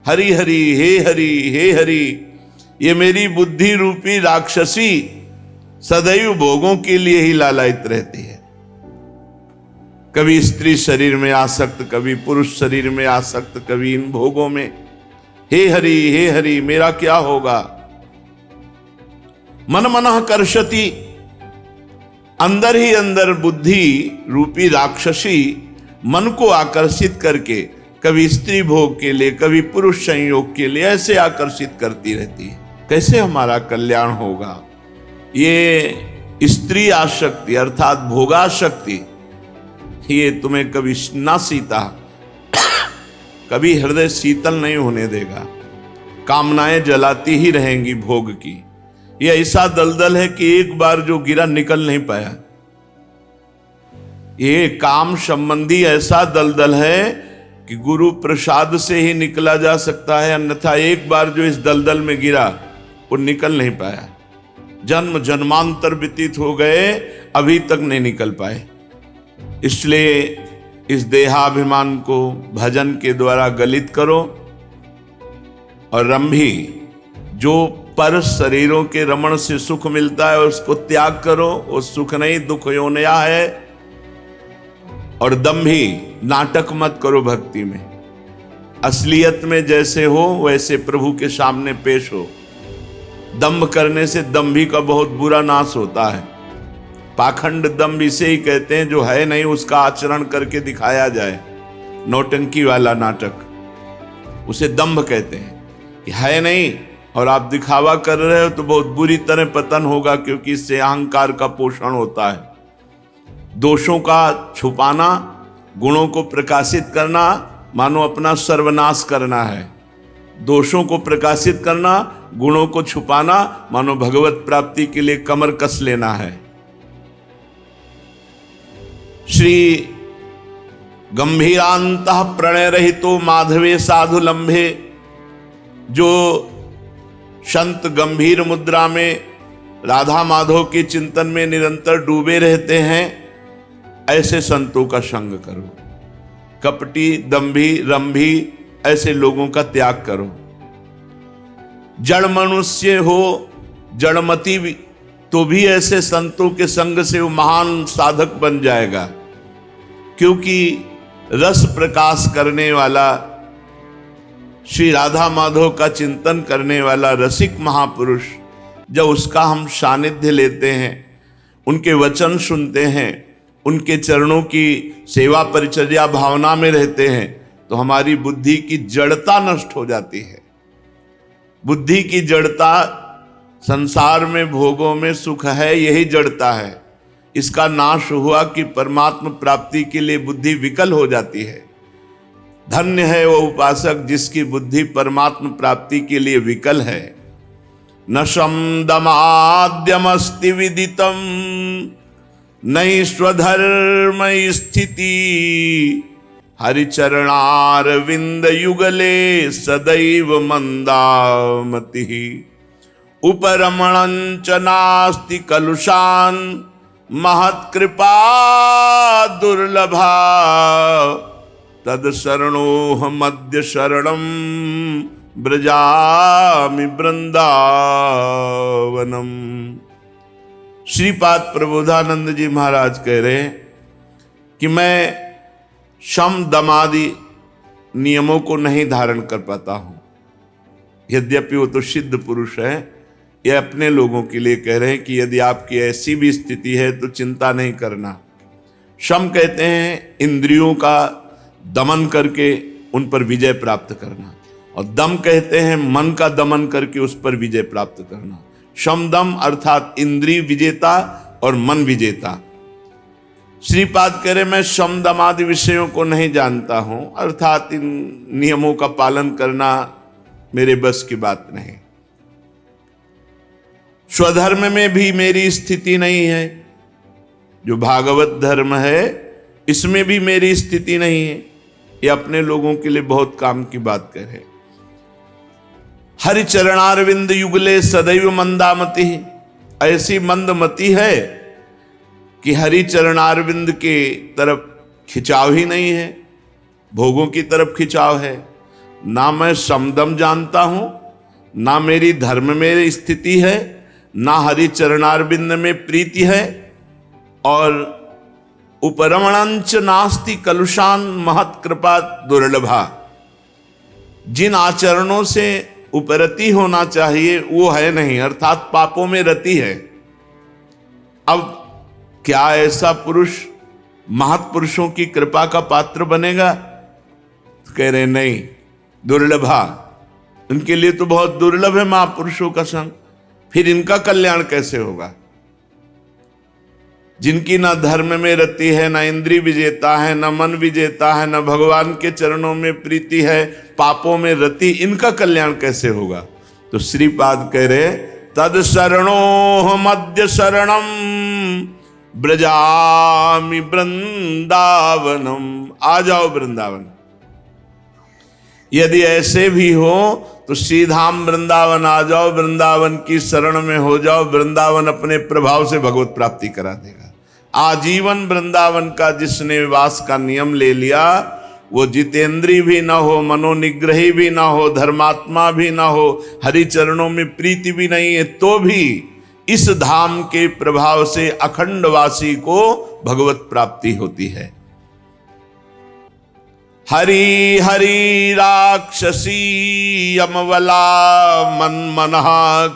हरि हरि हे हरि, ये मेरी बुद्धि रूपी राक्षसी सदैव भोगों के लिए ही लालायित रहती है। कभी स्त्री शरीर में आसक्त, कभी पुरुष शरीर में आसक्त, कभी इन भोगों में। हे हरि मेरा क्या होगा। मन मनः कर्षति, अंदर ही अंदर बुद्धि रूपी राक्षसी मन को आकर्षित करके कभी स्त्री भोग के लिए, कभी पुरुष संयोग के लिए ऐसे आकर्षित करती रहती है। कैसे हमारा कल्याण होगा। ये स्त्री आसक्ति अर्थात भोगाशक्ति, ये तुम्हें कभी ना सीता, कभी हृदय शीतल नहीं होने देगा। कामनाएं जलाती ही रहेंगी भोग की। यह ऐसा दलदल है कि एक बार जो गिरा निकल नहीं पाया। ये काम संबंधी ऐसा दलदल है कि गुरु प्रसाद से ही निकला जा सकता है, अन्यथा एक बार जो इस दलदल में गिरा वो निकल नहीं पाया। जन्म जन्मांतर व्यतीत हो गए, अभी तक नहीं निकल पाए। इसलिए इस देहाभिमान को भजन के द्वारा गलित करो और रंभी जो पर शरीरों के रमण से सुख मिलता है उसको त्याग करो। वो सुख नहीं, दुख योनया है। और दंभी नाटक मत करो भक्ति में। असलियत में जैसे हो वैसे प्रभु के सामने पेश हो। दंभ करने से दंभी का बहुत बुरा नाश होता है। पाखंड दंभ इसे ही कहते हैं जो है नहीं उसका आचरण करके दिखाया जाए। नौटंकी वाला नाटक, उसे दंभ कहते हैं कि है नहीं और आप दिखावा कर रहे हो तो बहुत बुरी तरह पतन होगा, क्योंकि इससे अहंकार का पोषण होता है। दोषों का छुपाना, गुणों को प्रकाशित करना, मानो अपना सर्वनाश करना है। दोषों को प्रकाशित करना, गुणों को छुपाना, मानो भगवत प्राप्ति के लिए कमर कस लेना है। श्री गंभीरांतः प्रणय रहितो माधवे साधु लंभे, जो संत गंभीर मुद्रा में राधा माधव के चिंतन में निरंतर डूबे रहते हैं, ऐसे संतों का संग करो। कपटी, दंभी, रंभी ऐसे लोगों का त्याग करो। जड़ मनुष्य हो, जड़मती भी, तो भी ऐसे संतों के संग से वो महान साधक बन जाएगा। क्योंकि रस प्रकाश करने वाला, श्री राधा माधव का चिंतन करने वाला रसिक महापुरुष, जब उसका हम सानिध्य लेते हैं, उनके वचन सुनते हैं, उनके चरणों की सेवा परिचर्या भावना में रहते हैं, तो हमारी बुद्धि की जड़ता नष्ट हो जाती है। बुद्धि की जड़ता, संसार में भोगों में सुख है, यही जड़ता है। इसका नाश हुआ कि परमात्मा प्राप्ति के लिए बुद्धि विकल हो जाती है। धन्य है वो उपासक जिसकी बुद्धि परमात्मा प्राप्ति के लिए विकल है। न शमदमाद्यमस्ति विदितम नहीं स्वधर्म स्थिति, हरिचरणारविंद युगले सदैव मंदामति। उपरमणंच नास्ति कलुषान महत्कृपा दुर्लभा, तद शरणोह मध्य शरणम ब्रजामि वृंदावनम। श्रीपाद प्रबोधानंद जी महाराज कह रहे हैं कि मैं शम दमादि नियमों को नहीं धारण कर पाता हूं। यद्यपि वो तो सिद्ध पुरुष है, ये अपने लोगों के लिए कह रहे हैं कि यदि आपकी ऐसी भी स्थिति है तो चिंता नहीं करना। शम कहते हैं इंद्रियों का दमन करके उन पर विजय प्राप्त करना, और दम कहते हैं मन का दमन करके उस पर विजय प्राप्त करना। शम दम अर्थात इंद्रिय विजेता और मन विजेता। श्रीपाद कह रहे मैं शम दम आदि विषयों को नहीं जानता हूं, अर्थात इन नियमों का पालन करना मेरे बस की बात नहीं। स्वधर्म में भी मेरी स्थिति नहीं है, जो भागवत धर्म है इसमें भी मेरी स्थिति नहीं है। ये अपने लोगों के लिए बहुत काम की बात कह रहे। हरि चरणारविंद युगले सदैव मंदामति, ऐसी मंदमति है कि हरि चरणारविंद के तरफ खिंचाव ही नहीं है, भोगों की तरफ खिंचाव है। ना मैं समदम जानता हूं, ना मेरी धर्म में स्थिति है, ना हरि चरणारविंद में प्रीति है, और उपरमणंच नास्ति कलुषान महत कृपा दुर्लभा। जिन आचरणों से उपरति होना चाहिए वो है नहीं, अर्थात पापों में रति है। अब क्या ऐसा पुरुष महत्पुरुषों की कृपा का पात्र बनेगा? कह रहे नहीं, दुर्लभा, उनके लिए तो बहुत दुर्लभ है महापुरुषों का संग, फिर इनका कल्याण कैसे होगा? जिनकी ना धर्म में रति है, ना इंद्रिय विजेता है, ना मन विजेता है, ना भगवान के चरणों में प्रीति है, पापों में रति, इनका कल्याण कैसे होगा? तो श्रीपाद कह रहे तद शरणो मध्य शरणम ब्रजामि वृंदावनम। आ जाओ वृंदावन। यदि ऐसे भी हो तो सीधाम वृंदावन आ जाओ, वृंदावन की शरण में हो जाओ। वृंदावन अपने प्रभाव से भगवत प्राप्ति करा देगा। आजीवन वृंदावन का जिसने वास का नियम ले लिया, वो जितेंद्री भी ना हो, मनोनिग्रही भी ना हो, धर्मात्मा भी ना हो, हरि चरणों में प्रीति भी नहीं है, तो भी इस धाम के प्रभाव से अखंड वासी को भगवत प्राप्ति होती है। हरि हरि राक्षसी यमवला मनमनः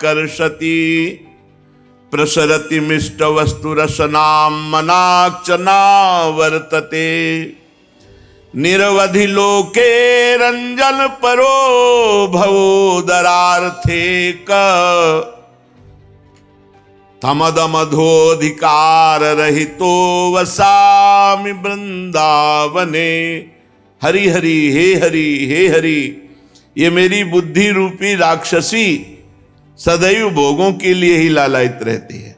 कर्षति प्रसरति मिष्ट वस्तु रसनाम मनाक्षना वर्तते निरवधि लोके रंजन परो भवोदरार्थे क तमदमधोधिकार रहितो वसामि वृंदावने। हरि हरि हे हरि हे हरि, ये मेरी बुद्धि रूपी राक्षसी सदैव भोगों के लिए ही लालायित रहती है।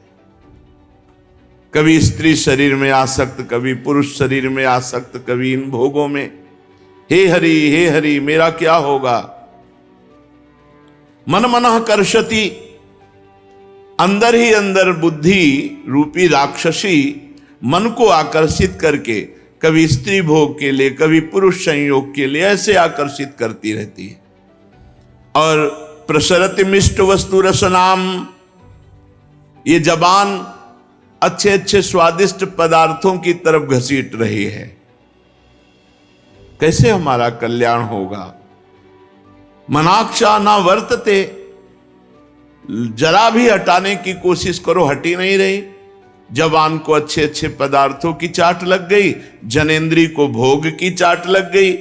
कभी स्त्री शरीर में आसक्त, कभी पुरुष शरीर में आसक्त, कभी इन भोगों में। हे हरि मेरा क्या होगा? मन मनः कर्षति, अंदर ही अंदर बुद्धि रूपी राक्षसी मन को आकर्षित करके कभी स्त्री भोग के लिए, कभी पुरुष संयोग के लिए ऐसे आकर्षित करती रहती है। और प्रसरति मिष्ट वस्तु रसनाम, ये जबान अच्छे अच्छे स्वादिष्ट पदार्थों की तरफ घसीट रही है। कैसे हमारा कल्याण होगा? मनाक्षा ना वर्तते, जरा भी हटाने की कोशिश करो, हटी नहीं रही। जबान को अच्छे अच्छे पदार्थों की चाट लग गई, जनेन्द्री को भोग की चाट लग गई।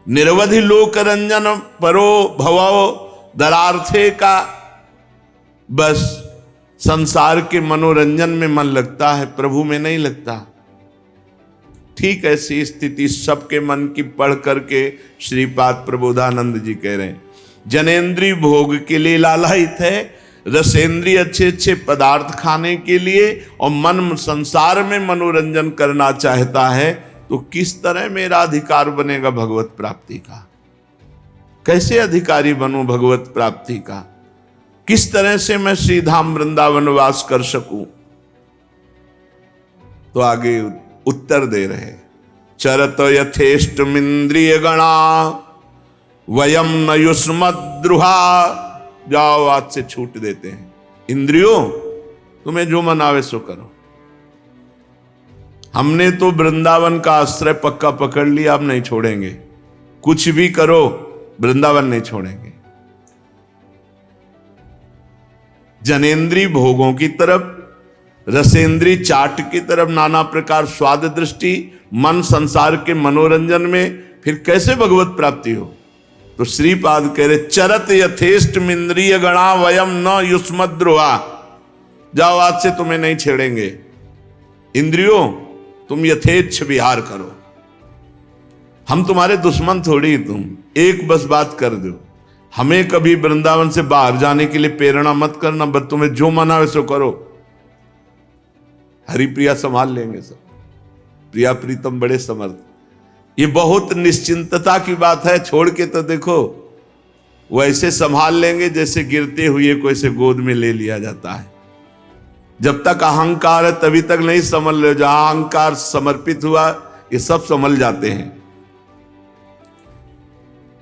निरवधि लोक रंजन परो भवो दरार्थे का, बस संसार के मनोरंजन में मन लगता है, प्रभु में नहीं लगता। ठीक ऐसी स्थिति सबके मन की पढ़ करके श्रीपाद प्रबोधानंद जी कह रहे हैं। जनेन्द्रीय भोग के लिए लालायित है, रसेंद्रीय अच्छे अच्छे पदार्थ खाने के लिए, और मन संसार में मनोरंजन करना चाहता है, तो किस तरह मेरा अधिकार बनेगा भगवत प्राप्ति का? कैसे अधिकारी बनूं भगवत प्राप्ति का? किस तरह से मैं श्रीधाम वृंदावन वास कर सकूं? तो आगे उत्तर दे रहे, चरत यथेष्टमिंद्रिय गणा वयम न युष्मद्रुहा। जाओ, आज से छूट देते हैं। इंद्रियों, तुम्हें जो मन आवे सो करो। हमने तो वृंदावन का आश्रय पक्का पकड़ लिया, अब नहीं छोड़ेंगे। कुछ भी करो, वृंदावन नहीं छोड़ेंगे। जनेन्द्रीय भोगों की तरफ, रसेंद्रीय चाट की तरफ, नाना प्रकार स्वाद दृष्टि, मन संसार के मनोरंजन में, फिर कैसे भगवत प्राप्ति हो? तो श्रीपाद कह रहे, चरत यथेष्टमिंद्रिय गणा वयम न युष्मद्रुहा। जाओ, आज से तुम्हें नहीं छेड़ेंगे। इंद्रियों, तुम यथेच्छ विहार करो, हम तुम्हारे दुश्मन थोड़ी। तुम एक बस बात कर दो, हमें कभी वृंदावन से बाहर जाने के लिए प्रेरणा मत करना, बस तुम्हें जो मना है सो करो। हरिप्रिया संभाल लेंगे सब, प्रिया प्रीतम बड़े समर्थ। ये बहुत निश्चिंतता की बात है। छोड़ के तो देखो, वो ऐसे संभाल लेंगे जैसे गिरते हुए को ऐसे गोद में ले लिया जाता है। जब तक अहंकार है तभी तक नहीं संभल रहे। जहां अहंकार समर्पित हुआ, ये सब संभल जाते हैं।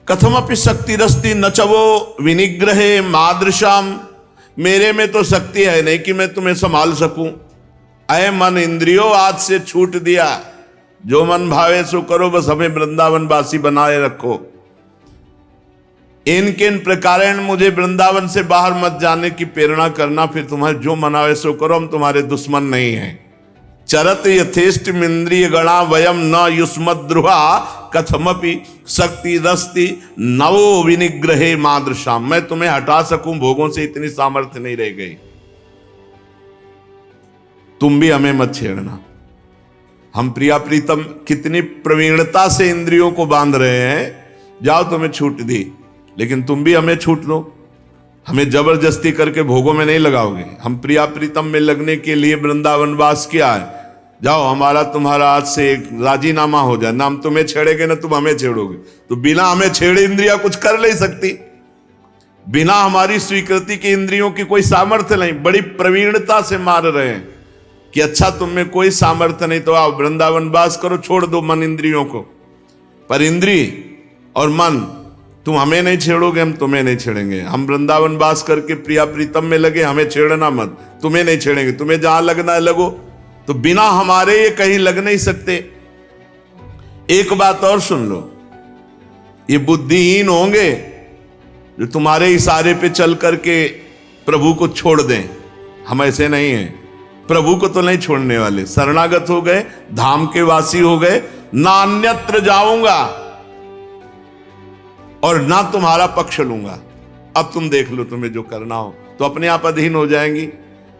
कथमपि शक्तिरस्ति न च वो विनिग्रहे मादृशाम, मेरे में तो शक्ति है नहीं कि मैं तुम्हें संभाल सकूं। अय मन इंद्रियों, आज से छूट दिया, जो मन भावे सो करो, बस हमें वृंदावन वासी बनाए रखो। इन किन प्रकारेण मुझे वृंदावन से बाहर मत जाने की प्रेरणा करना, फिर तुम्हारे जो मनावे सो करो, हम तुम्हारे दुश्मन नहीं हैं। चरत यथेष्ट इंद्रिय गणा वयम न युष्मद्रुहा कथमपि शक्ति रस्ति नवो विनिग्रहे मादृशाम, मैं तुम्हें हटा सकूं भोगों से इतनी सामर्थ्य नहीं रह गई। तुम भी हमें मत छेड़ना। हम प्रिया प्रीतम कितनी प्रवीणता से इंद्रियों को बांध रहे हैं, जाओ तुम्हें छूट दी, लेकिन तुम भी हमें छूट दो। हमें जबरदस्ती करके भोगों में नहीं लगाओगे। हम प्रिया प्रीतम में लगने के लिए वृंदावन वास किया है। जाओ, हमारा तुम्हारा आज से एक राजीनामा हो जाए, ना हम तुम्हें छेड़ेंगे ना तुम हमें छेड़ोगे। तो बिना हमें छेड़े इंद्रिया कुछ कर नहीं सकती, बिना हमारी स्वीकृति की इंद्रियों की कोई सामर्थ्य नहीं। बड़ी प्रवीणता से मार रहे हैं कि अच्छा तुम में कोई सामर्थ्य नहीं तो आओ वृंदावन वास करो, छोड़ दो मन इंद्रियों को। पर इंद्री और मन, तुम हमें नहीं छेड़ोगे, हम तुम्हें नहीं छेड़ेंगे। हम वृंदावन वास करके प्रिया प्रीतम में लगे, हमें छेड़ना मत, तुम्हें नहीं छेड़ेंगे। तुम्हें जहां लगना है लगो, तो बिना हमारे ये कहीं लग नहीं सकते। एक बात और सुन लो, ये बुद्धिहीन होंगे जो तुम्हारे इशारे पे चल करके प्रभु को छोड़ दें। हम ऐसे नहीं हैं, प्रभु को तो नहीं छोड़ने वाले। शरणागत हो गए, धाम के वासी हो गए, ना अन्यत्र जाऊंगा और ना तुम्हारा पक्ष लूंगा। अब तुम देख लो, तुम्हें जो करना हो। तो अपने आप अधीन हो जाएंगी,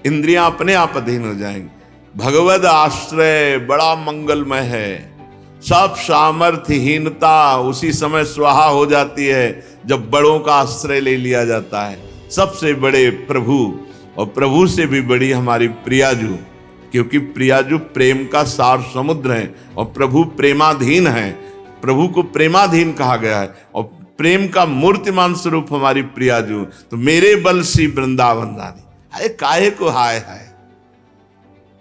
इंद्रियां अपने आप अधीन हो जाएंगी। भगवद आश्रय बड़ा मंगलमय है। सब सामर्थ्यहीनता उसी समय स्वाहा हो जाती है जब बड़ों का आश्रय ले लिया जाता है। सबसे बड़े प्रभु, और प्रभु से भी बड़ी हमारी प्रियाजू, क्योंकि प्रियाजू प्रेम का सार समुद्र है और प्रभु प्रेमाधीन है। प्रभु को प्रेमाधीन कहा गया है और प्रेम का मूर्तिमान स्वरूप हमारी प्रियाजू। तो मेरे बल सी वृंदावन रानी, हाय काहे को हाय हाय।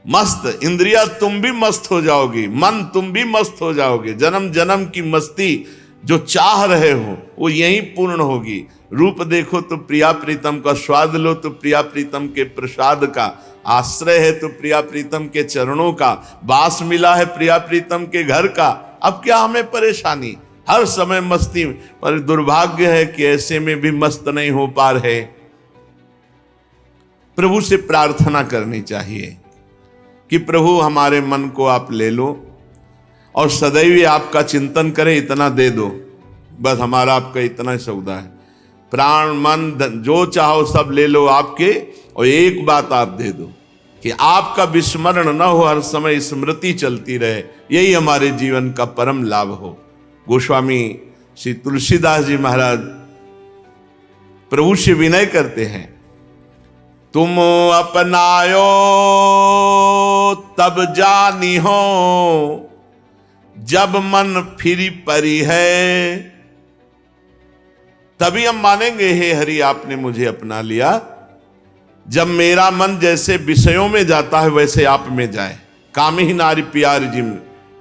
मस्त इंद्रिया तुम भी मस्त हो जाओगी, मन तुम भी मस्त हो जाओगे। जन्म जन्म की मस्ती जो चाह रहे हो वो यहीं पूर्ण होगी। रूप देखो तो प्रिया प्रीतम का, स्वाद लो तो प्रिया प्रीतम के प्रसाद का, आश्रय है तो प्रिया प्रीतम के चरणों का, वास मिला है प्रिया प्रीतम के घर का। अब क्या हमें परेशानी, हर समय मस्ती। पर दुर्भाग्य है कि ऐसे में भी मस्त नहीं हो पा रहे। प्रभु से प्रार्थना करनी चाहिए कि प्रभु हमारे मन को आप ले लो और सदैव आपका चिंतन करें, इतना दे दो बस, हमारा आपका इतना ही सौदा है। प्राण मन जो चाहो सब ले लो आपके, और एक बात आप दे दो कि आपका विस्मरण न हो, हर समय स्मृति चलती रहे। यही हमारे जीवन का परम लाभ हो। गोस्वामी श्री तुलसीदास जी महाराज प्रभु से विनय करते हैं, तुम अपनायो तब जानी हो, जब मन फिरी परी है। तभी हम मानेंगे हे हरि आपने मुझे अपना लिया, जब मेरा मन जैसे विषयों में जाता है वैसे आप में जाए। कामी नारी प्यार जिम,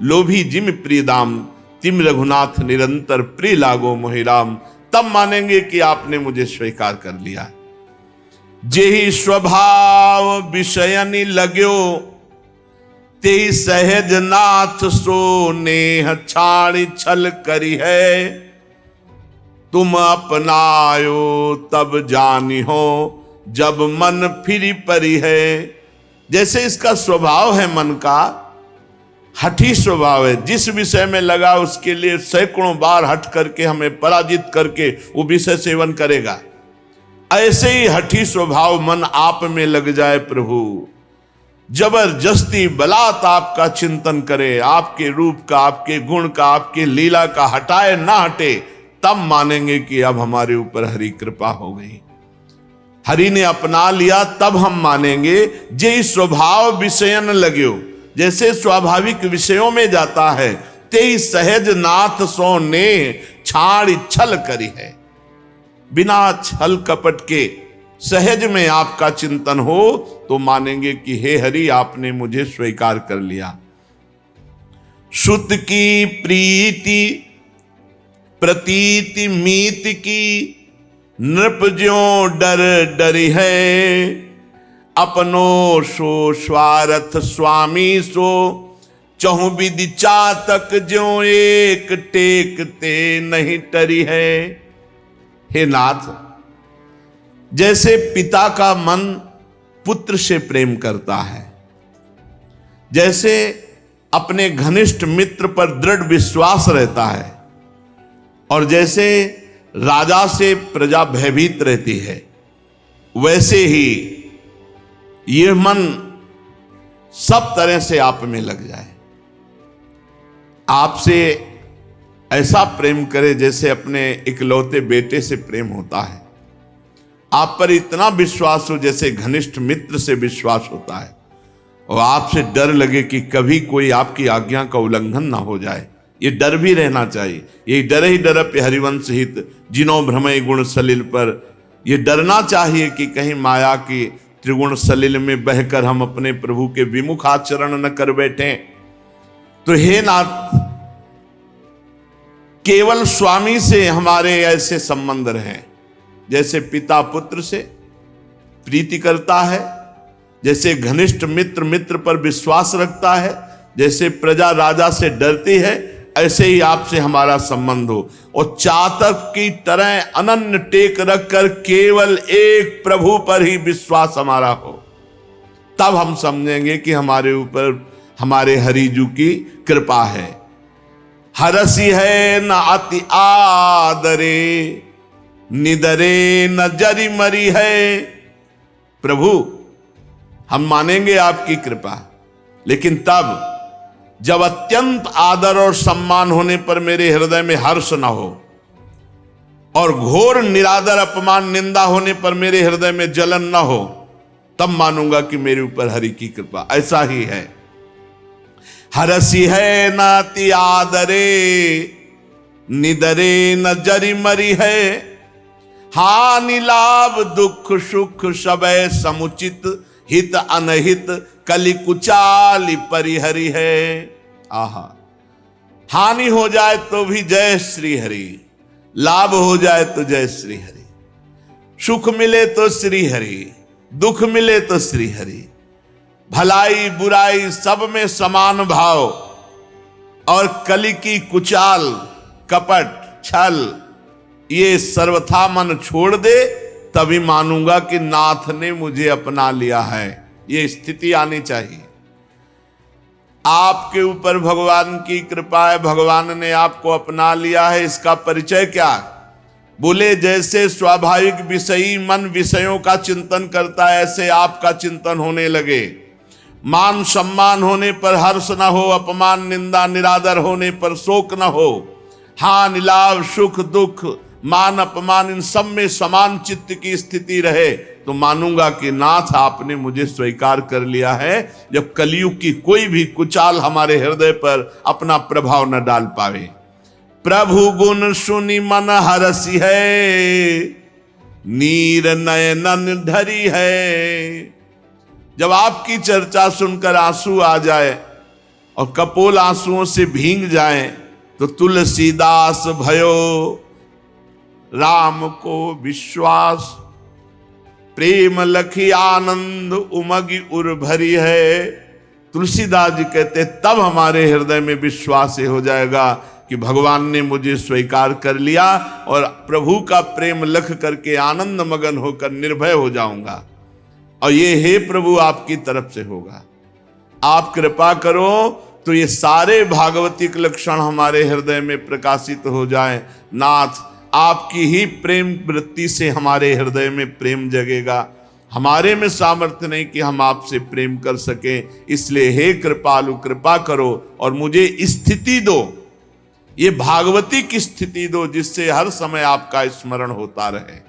लोभी जिम प्रिय दाम, तिम रघुनाथ निरंतर प्रिय लागो मोहिराम। तब मानेंगे कि आपने मुझे स्वीकार कर लिया। जेहि स्वभाव विषयनि लग्यो, तेहि सहज नाथ सो नेह छाड़ी छल करी है। तुम अपनायो तब जानी हो, जब मन फिरी परी है। जैसे इसका स्वभाव है, मन का हठी स्वभाव है, जिस विषय में लगा उसके लिए सैकड़ों बार हट करके हमें पराजित करके वो विषय सेवन करेगा। ऐसे ही हठी स्वभाव मन आप में लग जाए प्रभु, जबरदस्ती बलात् आपका चिंतन करे, आपके रूप का, आपके गुण का, आपके लीला का हटाए ना हटे, तब मानेंगे कि अब हमारे ऊपर हरि कृपा हो गई, हरि ने अपना लिया। तब हम मानेंगे। जे स्वभाव विषयन लग्यो, जैसे स्वाभाविक विषयों में जाता है, ते सहज नाथ सो ने छाड़ छल करी है। बिना छल कपट के सहज में आपका चिंतन हो तो मानेंगे कि हे हरि आपने मुझे स्वीकार कर लिया। सुत की प्रीति प्रतीति मीत की नृप ज्यों डर डरी है, अपनो सो स्वार्थ स्वामी सो, चहु विधि चातक ज्यों एक टेकते नहीं टरी है। हे नाथ, जैसे पिता का मन पुत्र से प्रेम करता है, जैसे अपने घनिष्ठ मित्र पर दृढ़ विश्वास रहता है, और जैसे राजा से प्रजा भयभीत रहती है, वैसे ही यह मन सब तरह से आप में लग जाए, आपसे ऐसा प्रेम करे जैसे अपने इकलौते बेटे से प्रेम होता है, आप पर इतना विश्वास हो जैसे घनिष्ठ मित्र से विश्वास होता है, और आपसे डर लगे कि कभी कोई आपकी आज्ञा का उल्लंघन ना हो जाए। ये डर भी रहना चाहिए। ये डर ही डर पे हरिवंश हित, जिनो भ्रमय गुण सलिल पर। ये डरना चाहिए कि कहीं माया की त्रिगुण सलिल में बहकर हम अपने प्रभु के विमुख आचरण न कर बैठे। तो हे नाथ, केवल स्वामी से हमारे ऐसे संबंध रहे, जैसे पिता पुत्र से प्रीति करता है, जैसे घनिष्ठ मित्र मित्र पर विश्वास रखता है, जैसे प्रजा राजा से डरती है, ऐसे ही आपसे हमारा संबंध हो। और चातक की तरह अनन्य टेक रखकर केवल एक प्रभु पर ही विश्वास हमारा हो, तब हम समझेंगे कि हमारे ऊपर हमारे हरिजू की कृपा है। हरसी है न अति आदरे, निदरे न जरी मरी है। प्रभु, हम मानेंगे आपकी कृपा, लेकिन तब जब अत्यंत आदर और सम्मान होने पर मेरे हृदय में हर्ष न हो, और घोर निरादर अपमान निंदा होने पर मेरे हृदय में जलन न हो, तब मानूंगा कि मेरे ऊपर हरि की कृपा। ऐसा ही है। हरसी है न अति आदरे, निदरे न जरी मरी है। हानि लाभ दुख सुख सबय समुचित, हित अनहित कलि कुचाली परिहरि है। आहा, हानि हो जाए तो भी जय श्री हरि, लाभ हो जाए तो जय श्री हरि, सुख मिले तो श्री हरि, दुख मिले तो श्री हरि, भलाई बुराई सब में समान भाव, और कलि की कुचाल कपट छल ये सर्वथा मन छोड़ दे, तभी मानूंगा कि नाथ ने मुझे अपना लिया है। ये स्थिति आनी चाहिए। आपके ऊपर भगवान की कृपा है, भगवान ने आपको अपना लिया है। इसका परिचय क्या? बोले जैसे स्वाभाविक विषयी मन विषयों का चिंतन करता है, ऐसे आपका चिंतन होने लगे। मान सम्मान होने पर हर्ष न हो, अपमान निंदा निरादर होने पर शोक न हो। हानि लाभ सुख दुख मान अपमान इन सब में समान चित्त की स्थिति रहे, तो मानूंगा कि नाथ आपने मुझे स्वीकार कर लिया है, जब कलयुग की कोई भी कुचाल हमारे हृदय पर अपना प्रभाव न डाल पावे। प्रभु गुण सुनि मन हरसी है, नीर नयनन धरी है। जब आपकी चर्चा सुनकर आंसू आ जाए और कपोल आंसुओं से भींग जाए, तो तुलसीदास भयो राम को विश्वास, प्रेम लखी आनंद उमगी उर भरी है। तुलसीदास जी कहते तब हमारे हृदय में विश्वास हो जाएगा कि भगवान ने मुझे स्वीकार कर लिया, और प्रभु का प्रेम लख करके आनंद मगन होकर निर्भय हो जाऊंगा। और ये हे प्रभु आपकी तरफ से होगा। आप कृपा करो तो ये सारे भागवतिक लक्षण हमारे हृदय में प्रकाशित हो जाए। नाथ, आपकी ही प्रेम वृत्ति से हमारे हृदय में प्रेम जगेगा। हमारे में सामर्थ्य नहीं कि हम आपसे प्रेम कर सके, इसलिए हे कृपालु कृपा करो और मुझे स्थिति दो, ये भागवती की स्थिति दो, जिससे हर समय आपका स्मरण होता रहे।